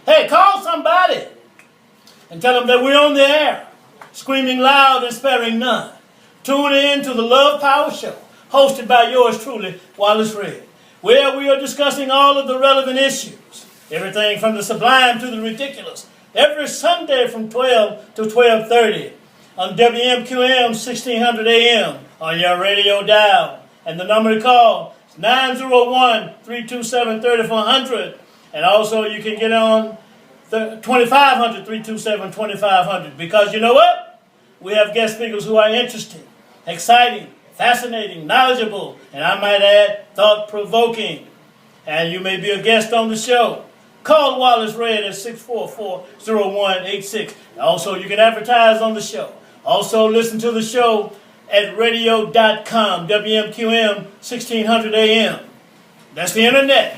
Hey, call somebody and tell them that we're on the air, screaming loud and sparing none. Tune in to the Love Power Show, hosted by yours truly, Wallace Redd, where we are discussing all of the relevant issues, everything from the sublime to the ridiculous, every Sunday from 12 to 12:30 on WMQM 1600 AM on your radio dial. And the number to call is 901-327-3400. And also you can get on 2500-327-2500, because you know what? We have guest speakers who are interesting, exciting, fascinating, knowledgeable, and I might add, thought-provoking. And you may be a guest on the show. Call Wallace Redd at 644-0186. Also, you can advertise on the show. Also, listen to the show at radio.com, WMQM 1600 AM. That's the internet.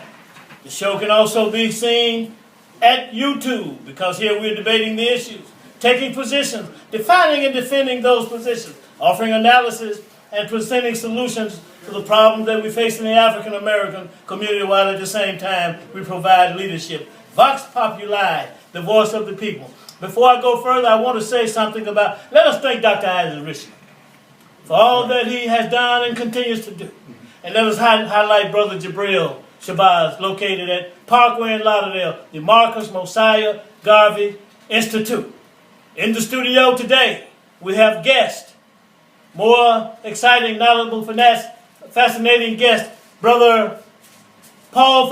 The show can also be seen at YouTube, because here we're debating the issues, taking positions, defining and defending those positions, offering analysis and presenting solutions to the problems that we face in the African American community, while at the same time we provide leadership. Vox Populi, the voice of the people. Before I go further, I want to say something about, let us thank Dr. Isaac Richmond for all that he has done and continues to do. And let us highlight Brother Jabril Shabazz, located at Parkway in Lauderdale, the Marcus Mosiah Garvey Institute. In the studio today, we have guests, more exciting, knowledgeable, fascinating guest, Brother Paul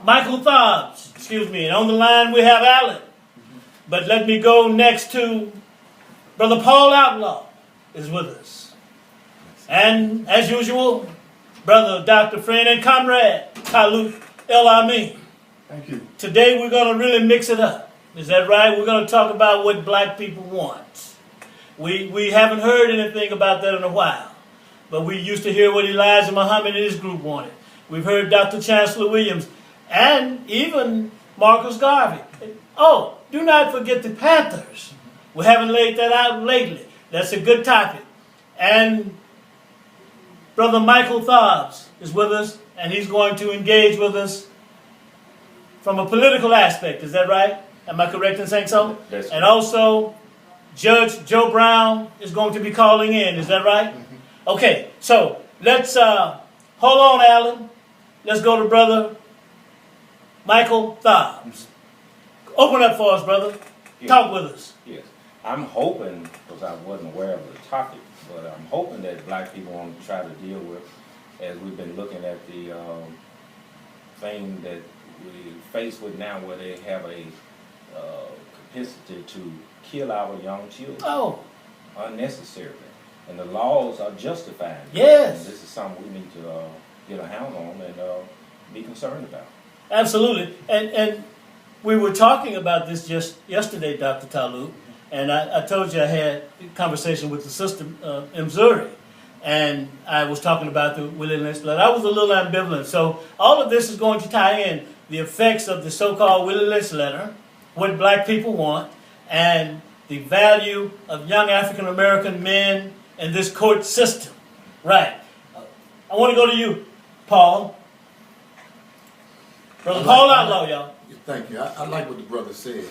Micheal Tharps, excuse me. And on the line we have Alan. But let me go next to Brother Paul Outlaw is with us. And as usual, Brother, Dr. Friend and Comrade Talut, El-Amin. Thank you. Today we're going to really mix it up. Is that right? We're going to talk about what black people want. We haven't heard anything about that in a while. But we used to hear what Elijah Muhammad and his group wanted. We've heard Dr. Chancellor Williams and even Marcus Garvey. Oh, do not forget the Panthers. We haven't laid that out lately. That's a good topic. And Brother Micheal Tharps is with us, and he's going to engage with us from a political aspect. Is that right? Am I correct in saying so? That's and also, Judge Joe Brown is going to be calling in. Is that right? Mm-hmm. Okay, so let's, hold on, Alan. Let's go to Brother Micheal Tharps. Open up for us, brother. Yes. Talk with us. Yes. I'm hoping, because I wasn't aware of the topic, but I'm hoping that black people want to try to deal with, as we've been looking at the thing that we face with now, where they have a propensity to kill our young children unnecessarily. And the laws are justifying it. Yes. And this is something we need to get a handle on and be concerned about. Absolutely. And we were talking about this just yesterday, Dr. Talut, and I told you I had a conversation with the sister in Missouri, and I was talking about the Willie Lynch letter. I was a little ambivalent. So all of this is going to tie in the effects of the so-called Willie Lynch letter, what black people want, and the value of young African-American men in this court system. Right. I want to go to you, Paul. Brother Paul Outlaw, y'all. Thank you. I like what the brother said.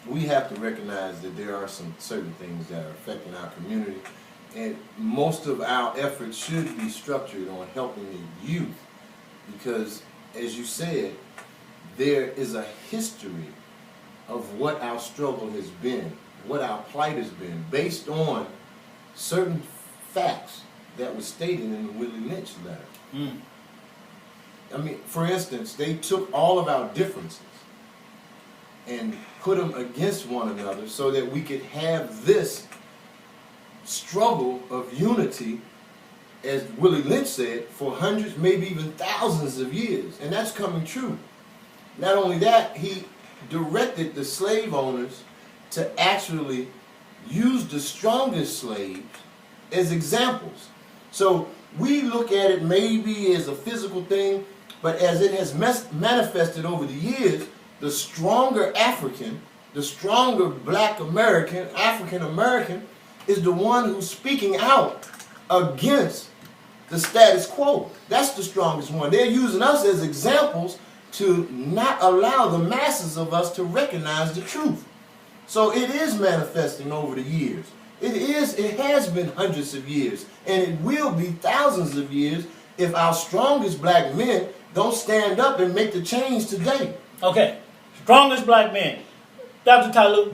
We have to recognize that there are some certain things that are affecting our community, and most of our efforts should be structured on helping the youth, because, as you said, there is a history of what our struggle has been, what our plight has been, based on certain facts that were stated in the Willie Lynch letter. I mean, for instance, they took all of our differences and put them against one another so that we could have this struggle of unity, as Willie Lynch said, for hundreds, maybe even thousands of years. And that's coming true. Not only that, he directed the slave owners to actually use the strongest slaves as examples. So we look at it maybe as a physical thing, but as it has manifested over the years, the stronger African, the stronger black American, African American, is the one who's speaking out against the status quo. That's the strongest one. They're using us as examples to not allow the masses of us to recognize the truth. So it is manifesting over the years. It has been hundreds of years, and it will be thousands of years if our strongest black men don't stand up and make the change today. Okay, strongest black men. Dr. Talut,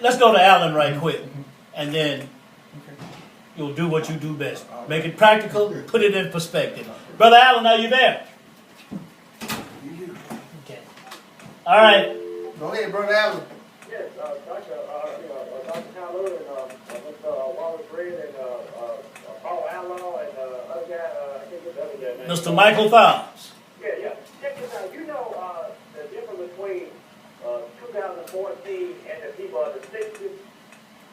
let's go to Alan right quick, and then you'll do what you do best. Make it practical, put it in perspective. Brother Alan, are you there? Okay. All right. Go ahead, Brother Allen. Yes, Dr. Talut and Mr. Wallace Redd and Paul Outlaw and other guy, I can't get the other guy's name. Mr. Micheal Tharps. Yeah. Check this out. You know the difference between 2014 and the people of the 60s?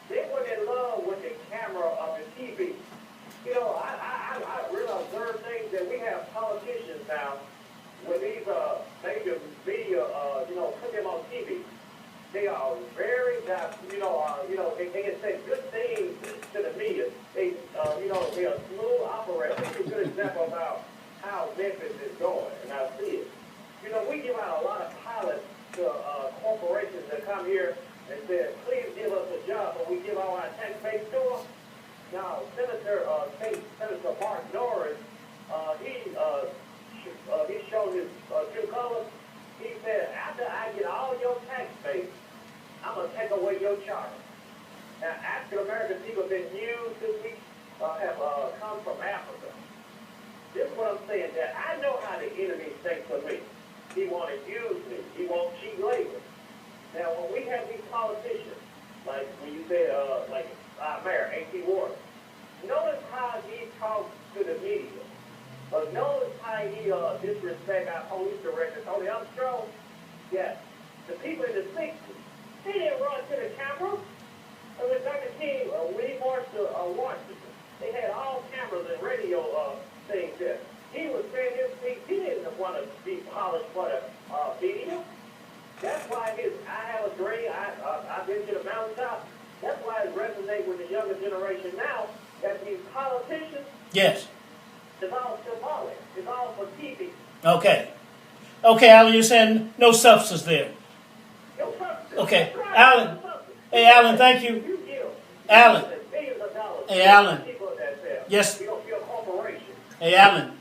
They were in love with the camera of the TV. You know, I really observe things that we have politicians now with these major media, put them on TV. They are very, they can say good things to the media. They are smooth operators. This is a good example about how Memphis is going, and I see it. You know, we give out a lot of pilots to corporations that come here and say, please give us a job, but we give all our tax base to them. Now, Senator Mark Norris, he showed his true colors. He said, after I get all your tax base, I'm going to take away your charter. Now, African-American people have been used this week, have come from Africa. This is what I'm saying, that I know how the enemy thinks of me. He want to use me. He wants cheap labor. Now, when we have these politicians, like when you said, like our mayor, A.T. Ward, notice how he talks to the media. Notice how he disrespect our police director, Tony Armstrong. Yes, the people in the 60s, they didn't run to the camera. When Dr. King, we marched to Washington, they had all cameras and radio things there. He was saying his speech. He didn't want to be polished for the media. That's why I have a dream. I've been to the mountaintop. That's why it resonates with the younger generation now, that these politicians, Yes. it's all symbolic. It's all for TV. Okay. Okay, Alan, you're saying no substance there. No substance. Okay. That's right. Alan. No substance. Hey, Alan, thank you. You give Alan. millions of dollars Hey, Alan. to people that sell. Yes. You don't feel corporation. Hey, Alan.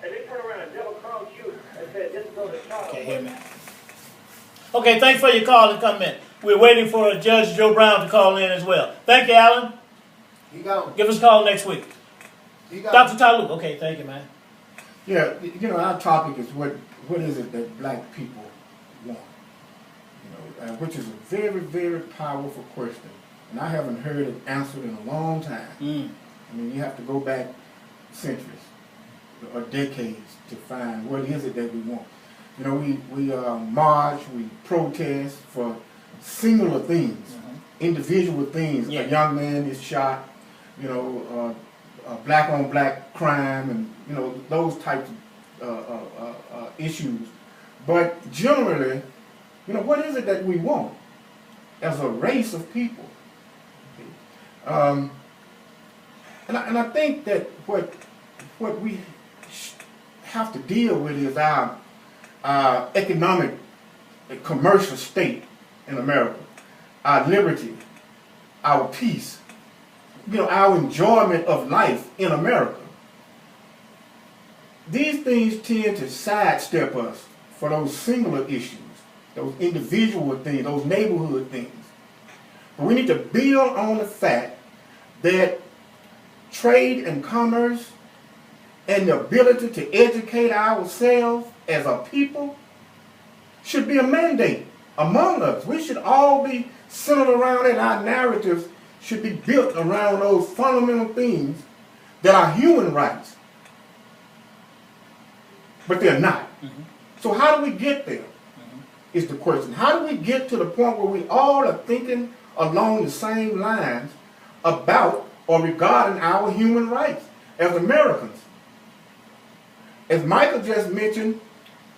And they turn around and double cross you and say, this is going to charter. Okay, hear me. Okay, thanks for your call and comment. We're waiting for Judge Joe Brown to call in as well. Thank you, Alan. He gone. Give us a call next week. He gone. Dr. Talut. Okay, thank you, man. Yeah, our topic is what is it that black people want? Which is a very, very powerful question. And I haven't heard it answered in a long time. I mean, you have to go back centuries or decades to find what is it that we want. We march, we protest for singular things, individual things. Yeah. A young man is shot, black on black crime, and those types of issues. But generally, what is it that we want as a race of people? And I think that what we have to deal with is our economic and commercial state in America, our liberty, our peace, our enjoyment of life in America. These things tend to sidestep us for those singular issues, those individual things, those neighborhood things. But we need to build on the fact that trade and commerce and the ability to educate ourselves as a people should be a mandate among us. We should all be centered around it. Our narratives should be built around those fundamental things that are human rights. But they're not. So how do we get there? Is the question. How do we get to the point where we all are thinking along the same lines about or regarding our human rights as Americans? As Michael just mentioned,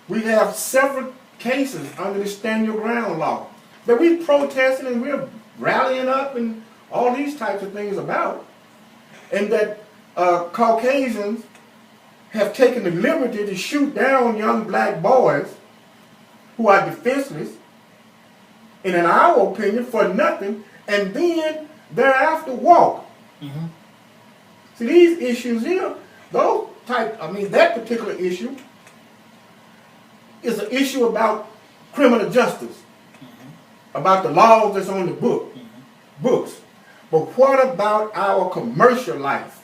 we have several cases under the Stand Your Ground law that we're protesting and we're rallying up and all these types of things about. And that Caucasians have taken the liberty to shoot down young black boys who are defenseless, and in our opinion, for nothing, and then thereafter walk. Mhm. See, these issues here, that particular issue is an issue about criminal justice, about the laws that's on the books. But what about our commercial life?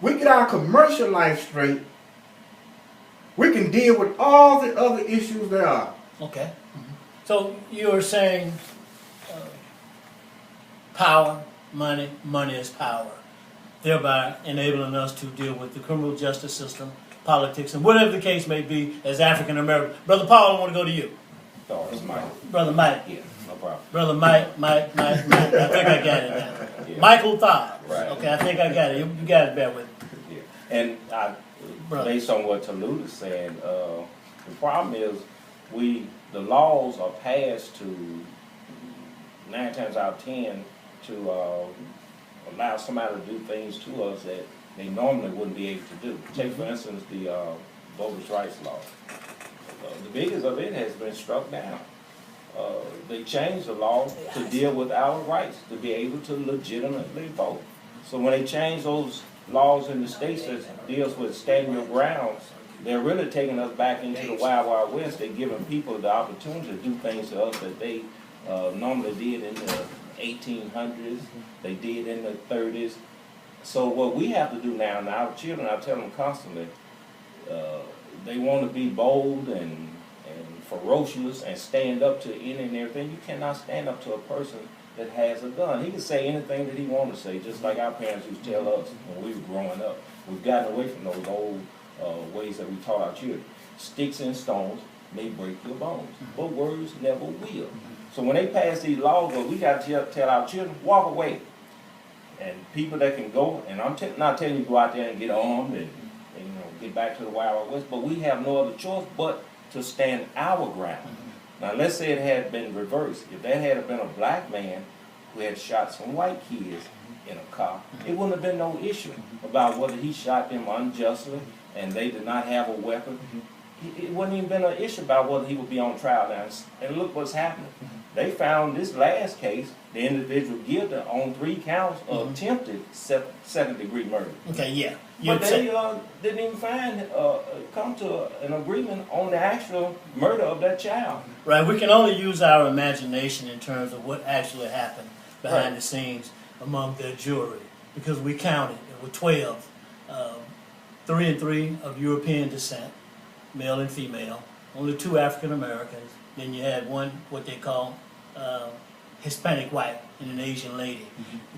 We get our commercial life straight, we can deal with all the other issues there are. Okay. So you are saying power, money is power, thereby enabling us to deal with the criminal justice system, politics, and whatever the case may be as African American. Brother Paul, I want to go to you. Oh, it's Mike. Brother Mike. Yeah, no problem. Brother Mike. I think I got it now. Yeah. Micheal Tharps. Right. Okay, I think I got it. You got it, bear with me. Yeah. And Brother. based on what Talut is saying, the problem is the laws are passed to 9 times out of 10 to allow somebody to do things to us that they normally wouldn't be able to do. Take for instance the voters' rights law. The biggest of it has been struck down. They changed the law to deal with our rights, to be able to legitimately vote. So when they change those laws in the states that deals with standing your ground, they're really taking us back into the Wild Wild West. They're giving people the opportunity to do things to us that they normally did in the 1800s, they did in the 30s. So what we have to do now, and our children, I tell them constantly, they want to be bold and ferocious and stand up to any and everything. You cannot stand up to a person that has a gun. He can say anything that he wants to say, just like our parents used to tell us when we were growing up. We've gotten away from those old ways that we taught our children. Sticks and stones may break your bones, but words never will. So when they pass these laws, well, we got to tell our children, walk away. And people that can go, and I'm not telling you to go out there and get armed and get back to the Wild Wild West, but we have no other choice but to stand our ground. Now let's say it had been reversed. If that had been a black man who had shot some white kids in a car, it wouldn't have been no issue about whether he shot them unjustly and they did not have a weapon. It wouldn't even been an issue about whether he would be on trial now. And look what's happening. They found this last case, the individual guilty on 3 counts of attempted second-degree murder. Okay, yeah. But they didn't even come to an agreement on the actual murder of that child. Right, we can only use our imagination in terms of what actually happened behind the scenes among their jury, because we counted. There were 12, 3 and 3 of European descent, male and female, only 2 African Americans. Then you had one, what they call Hispanic white, and an Asian lady.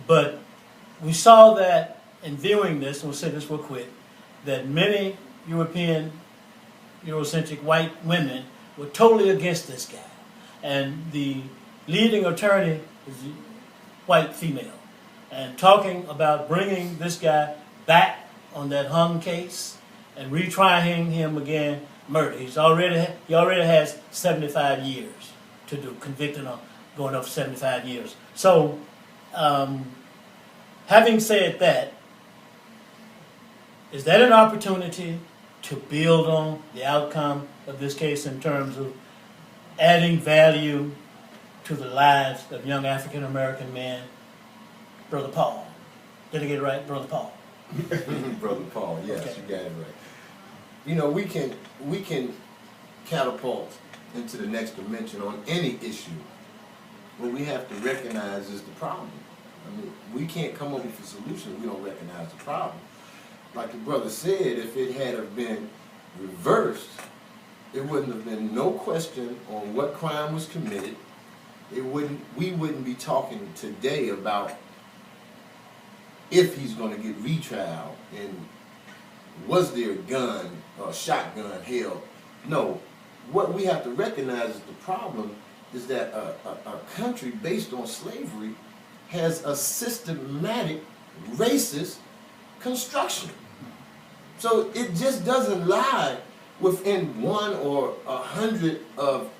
But we saw that in viewing this, and we'll say this real quick, that many European, Eurocentric white women were totally against this guy. And the leading attorney is a white female. And talking about bringing this guy back on that hung case and retrying him again, murder. He already has 75 years to do, convicted on going up 75 years. So, having said that, is that an opportunity to build on the outcome of this case in terms of adding value to the lives of young African American men? Brother Paul. Did I get it right? Brother Paul. Brother Paul, yes, Okay. you got it right. You know, we can catapult into the next dimension on any issue. What we have to recognize is the problem. I mean, we can't come up with a solution if we don't recognize the problem. Like the brother said, if it had have been reversed, there wouldn't have been no question on what crime was committed. We wouldn't be talking today about if he's going to get retrial and was there a gun or a shotgun held. No, what we have to recognize is the problem is that a country based on slavery has a systematic racist construction. So it just doesn't lie within 1 or 100 of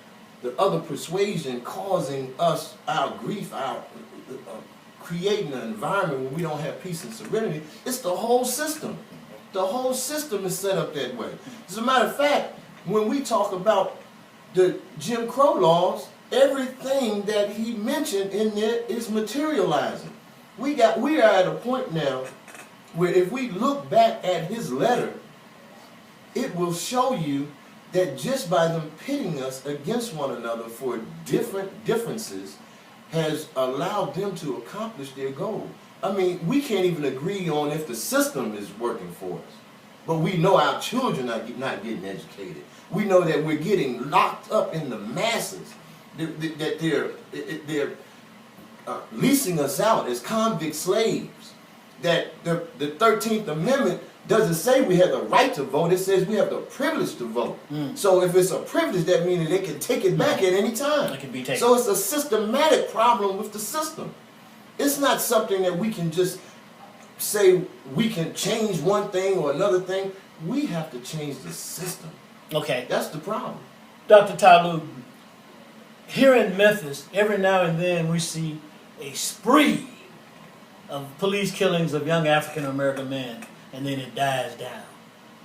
the other persuasion causing us our grief, our creating an environment where we don't have peace and serenity. It's the whole system. The whole system is set up that way. As a matter of fact, when we talk about the Jim Crow laws, everything that he mentioned in there is materializing. We are at a point now where if we look back at his letter, it will show you that just by them pitting us against one another for differences has allowed them to accomplish their goal. I mean, we can't even agree on if the system is working for us. But we know our children are not getting educated. We know that we're getting locked up in the masses, that they're leasing us out as convict slaves, that the 13th Amendment doesn't say we have the right to vote, it says we have the privilege to vote. So if it's a privilege, that means they can take it back at any time. It can be taken. So it's a systematic problem with the system. It's not something that we can just say we can change one thing or another thing. We have to change the system. Okay. That's the problem. Dr. Talut, here in Memphis, every now and then we see a spree of police killings of young African American men, and then it dies down.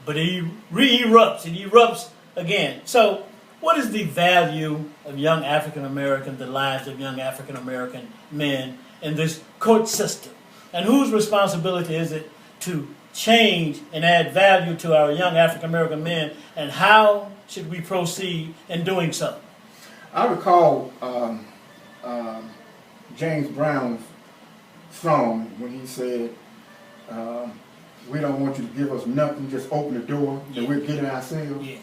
But it erupts again. So what is the value of young African American, the lives of young African American men in this court system? And whose responsibility is it to change and add value to our young African American men, and how should we proceed in doing so? I recall James Brown's song when he said, we don't want you to give us nothing, just open the door that we're getting ourselves. Yeah.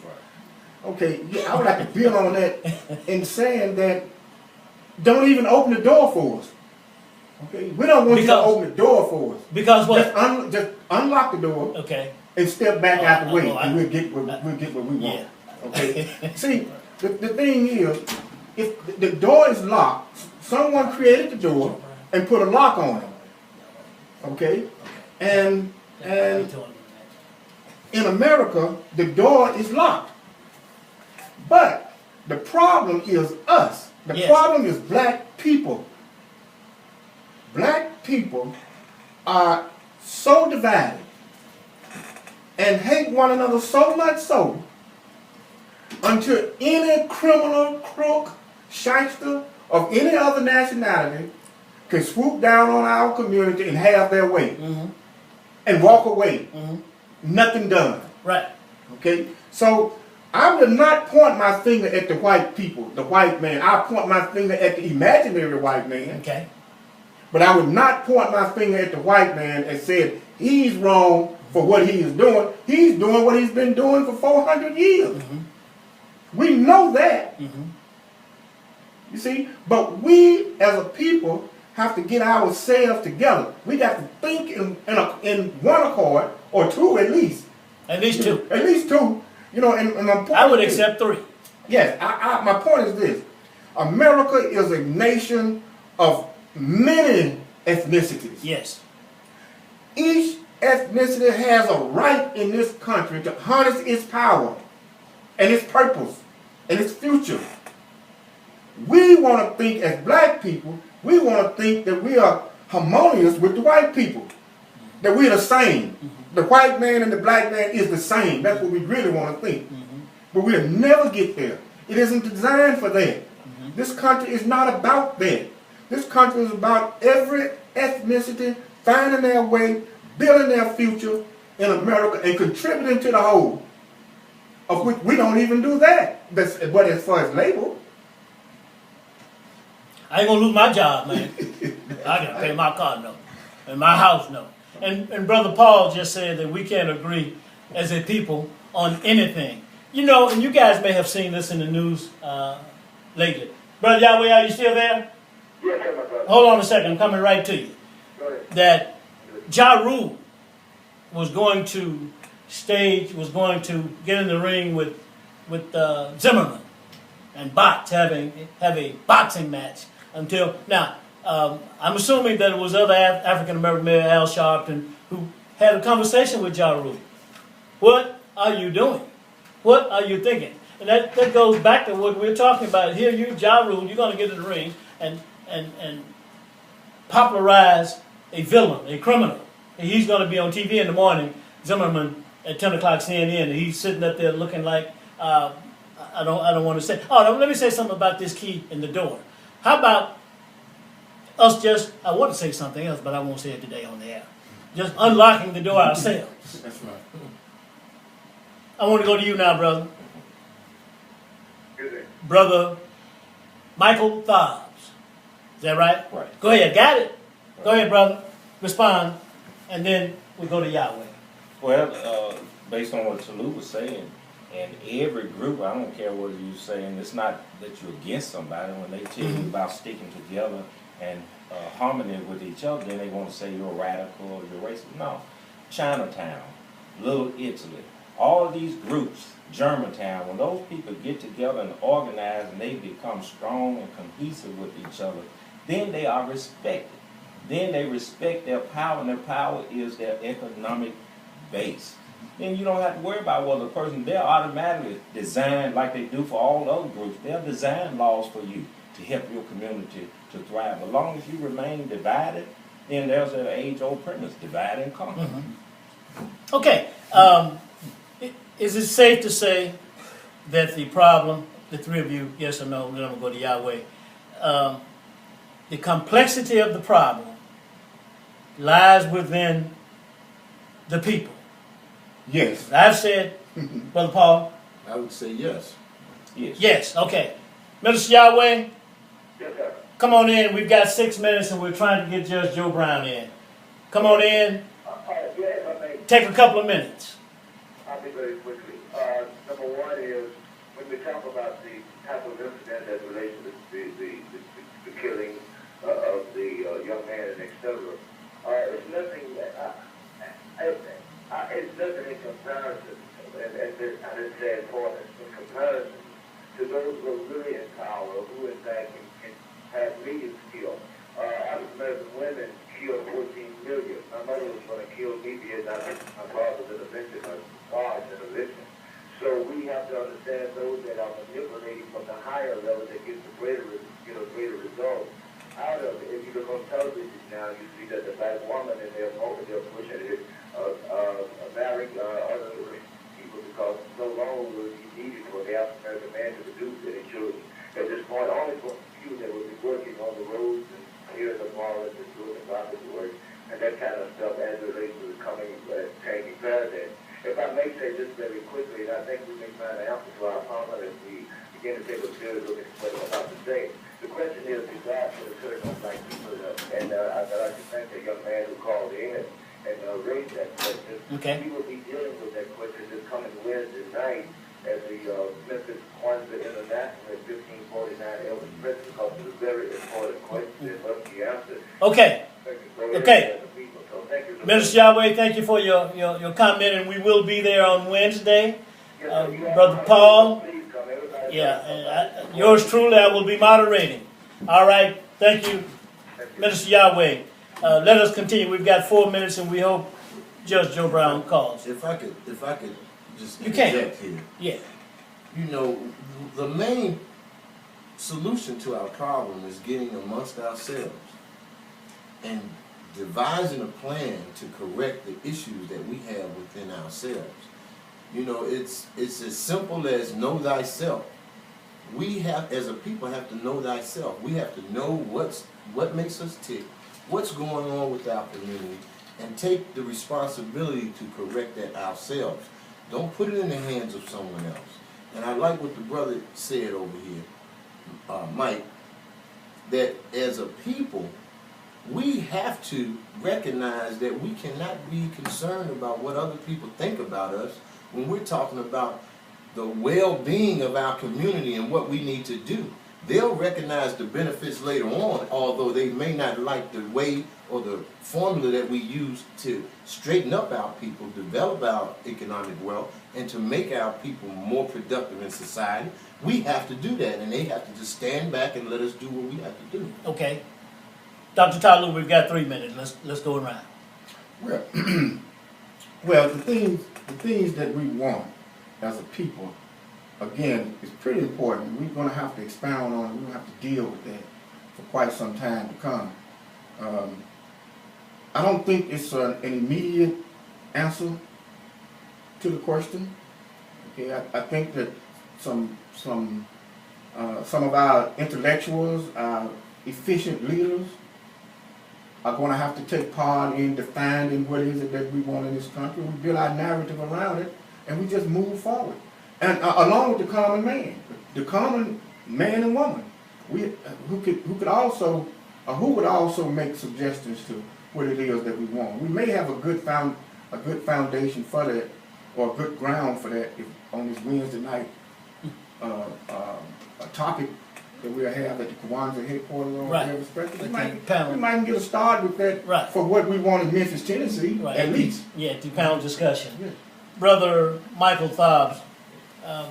Okay, yeah, I would like to build on that in saying that don't even open the door for us. Okay, we don't want you to open the door for us. Because what? Just unlock the door. Okay. And step back out the way, and we'll get what we want. Yeah. Okay. See, the thing is, if the door is locked, someone created the door and put a lock on it. Okay, and in America, the door is locked. But the problem is us. The problem is black people. Black people are so divided and hate one another so much so until any criminal, crook, shyster of any other nationality can swoop down on our community and have their way and walk away. Nothing done. Right. Okay? So I will not point my finger at the white people, the white man. I'll point my finger at the imaginary white man. Okay. But I would not point my finger at the white man and say he's wrong for what he is doing. He's doing what he's been doing for 400 years. We know that. You see? But we as a people have to get ourselves together. We got to think in one accord, or two at least. At least two. At least two. You know, and my point I would is, accept three. Yes, my point is this. America is a nation of many ethnicities. Yes. Each ethnicity has a right in this country to harness its power and its purpose and its future. We want to think as black people, we want to think that we are harmonious with the white people, that we're the same. The white man and the black man is the same. That's what we really want to think. But we'll never get there. It isn't designed for that. This country is not about that. This country is about every ethnicity finding their way, building their future in America, and contributing to the whole, of which we don't even do that. But as far as labor, I ain't gonna lose my job, man. I gotta pay my car note and my house note. And Brother Paul just said that we can't agree as a people on anything. You know, and you guys may have seen this in the news lately. Brother Yahweh, are you still there? Yes, sir, my brother. Hold on a second, I'm coming right to you. Go ahead. That Ja Rule was going to get in the ring with Zimmerman and box, have a boxing match until now. I'm assuming that it was other African American male, Al Sharpton, who had a conversation with Ja Rule. What are you doing? What are you thinking? And that goes back to what we're talking about. Here, Ja Rule, you're going to get in the ring and popularize a villain, a criminal. And he's going to be on TV in the morning, Zimmerman at 10 o'clock CNN, and he's sitting up there looking like I don't want to say. Oh, let me say something about this key in the door. How about us just? I want to say something else, but I won't say it today on the air. Just unlocking the door ourselves. That's right. I want to go to you now, brother. Good day. Brother Micheal Tharps. Is that right? Right. Go ahead. Got it. Go ahead, brother. Respond, and then we go to Yahweh. Well, based on what Talut was saying, and every group, I don't care what you're saying, it's not that you're against somebody. When they tell you about sticking together and harmony with each other, then they want to say you're radical or you're racist. No. Chinatown, Little Italy, all of these groups, Germantown, when those people get together and organize and they become strong and cohesive with each other, then they are respected. Then they respect their power, and their power is their economic base. Then you don't have to worry about whether the person, they're automatically designed like they do for all other groups. They'll design laws for you to help your community to thrive. As long as you remain divided, then there's an age-old premise, divide and conquer. Mm-hmm. Okay. Is it safe to say that the problem, the three of you, yes or no, then I'm going to go to Yahweh, the complexity of the problem lies within the people? Yes. I've said, Brother Paul? I would say yes. Yes. Yes, okay. Minister Yahweh, Yes, sir. come on in. We've got 6 minutes and we're trying to get Judge Joe Brown in. Come on in. Yeah, if I may, Take a couple of minutes. I'll be very quickly. Number one is, when we talk about the type of incident that relates to the killing of the young man and etc., it's nothing, it's nothing in comparison, and I didn't say importance, in comparison to those who are really in power, who in fact can have millions killed. African-American women killed 14 million. My mother was going to kill me because my father was a victim of violence and eviction. So we have to understand those that are manipulating from the higher level that get the greater results out of it. If you look on television now, you see that the black woman and they're pushing it, marrying other people because no longer will be needed for the African-American man to produce any children. At this point, only for a few that will be working on the roads and here in the forest and doing the garbage work and that kind of stuff as it relates to the coming changing paradigm. If I may say this very quickly, and I think we may find an answer to our problem if we begin to take a serious look at what I'm about to say. The question is, God for the certain black people, and I'd like to thank the young man who called in and raised that question. Okay. We will be dealing with that question this coming Wednesday night at the Memphis Kwanzaa International at 1549 Elvis Presley, because it's a very important question that must be answered. Okay. Okay. So thank you. Minister Yahweh, thank you for your comment, and we will be there on Wednesday. Brother Paul, Please come, everybody. yeah, and yours truly, I will be moderating. All right, thank you, Minister Yahweh. Let us continue. We've got 4 minutes, and we hope Judge Joe Brown calls. If I could just You can. interject here. Yeah. You know, the main solution to our problem is getting amongst ourselves and devising a plan to correct the issues that we have within ourselves. You know, it's as simple as know thyself. We have, as a people, have to know thyself. We have to know what makes us tick, what's going on with our community, and take the responsibility to correct that ourselves. Don't put it in the hands of someone else. And I like what the brother said over here, Mike, that as a people, we have to recognize that we cannot be concerned about what other people think about us when we're talking about the well-being of our community and what we need to do. They'll recognize the benefits later on, although they may not like the way or the formula that we use to straighten up our people, develop our economic wealth, and to make our people more productive in society. We have to do that, and they have to just stand back and let us do what we have to do. Okay. Dr. Talut, we've got 3 minutes. Let's go around. Well, well, the things that we want as a people, again, is pretty important. We're going to have to expound on it. We're going to have to deal with that for quite some time to come. I don't think it's an immediate answer to the question. Okay, I think that some of our intellectuals, our efficient leaders are going to have to take part in defining what is it that we want in this country. We build our narrative around it, and we just move forward. And along with the common man and woman, who would also make suggestions to what it is that we want. We may have a good foundation for that, or a good ground for that, if on this Wednesday night a topic that we'll have at the Kwanzaa headquarters or whatever special. We might get a start with that for what we want in Memphis, Tennessee, at least. Yeah, the panel discussion. Yeah. Brother Micheal Tharps,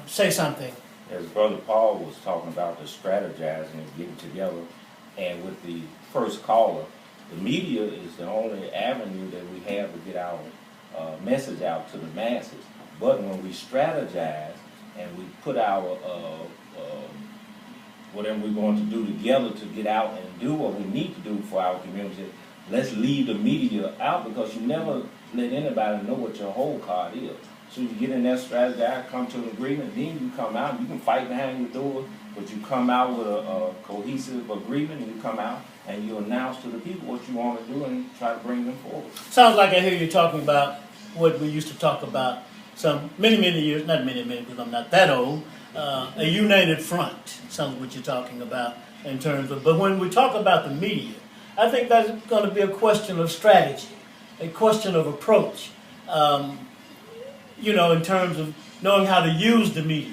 say something. As Brother Paul was talking about the strategizing and getting together, and with the first caller, the media is the only avenue that we have to get our message out to the masses. But when we strategize and we put our whatever we're going to do together to get out and do what we need to do for our community, let's leave the media out, because you never let anybody know what your whole card is. So you get in that strategy, come to an agreement, then you come out. You can fight behind your door, but you come out with a cohesive agreement, and you come out and you announce to the people what you want to do and try to bring them forward. Sounds like I hear you talking about what we used to talk about many years, not many, because I'm not that old, a united front, something what you're talking about in terms of, but when we talk about the media, I think that's going to be a question of strategy, a question of approach, in terms of knowing how to use the media,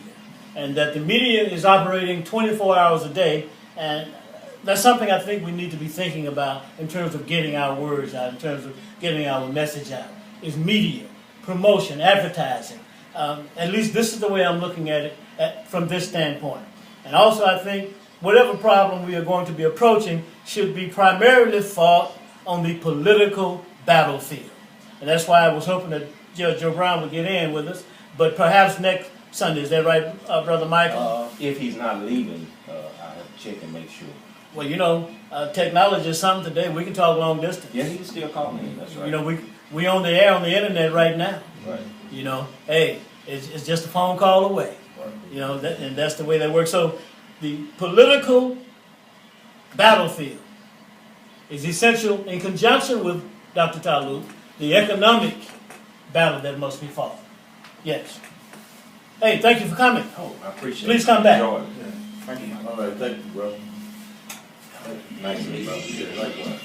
and that the media is operating 24 hours a day, and that's something I think we need to be thinking about in terms of getting our words out, in terms of getting our message out, is media, promotion, advertising. At least this is the way I'm looking at it from this standpoint. And also I think whatever problem we are going to be approaching should be primarily fought on the political battlefield. And that's why I was hoping that Judge Joe Brown would get in with us, but perhaps next Sunday. Is that right, Brother Michael? If he's not leaving, I have to check and make sure. Well, technology is something today. We can talk long distance. Yeah, he can still call me. That's right. We on the air on the internet right now. Right. Hey, it's just a phone call away. Right. And that's the way that works. So the political battlefield is essential in conjunction with Dr. Talut, the economic battle that must be fought. Yes. Hey, thank you for coming. Oh, I appreciate it. Please come back. Enjoy it. Thank you. All right, thank you, brother. Nice to meet you. Likewise.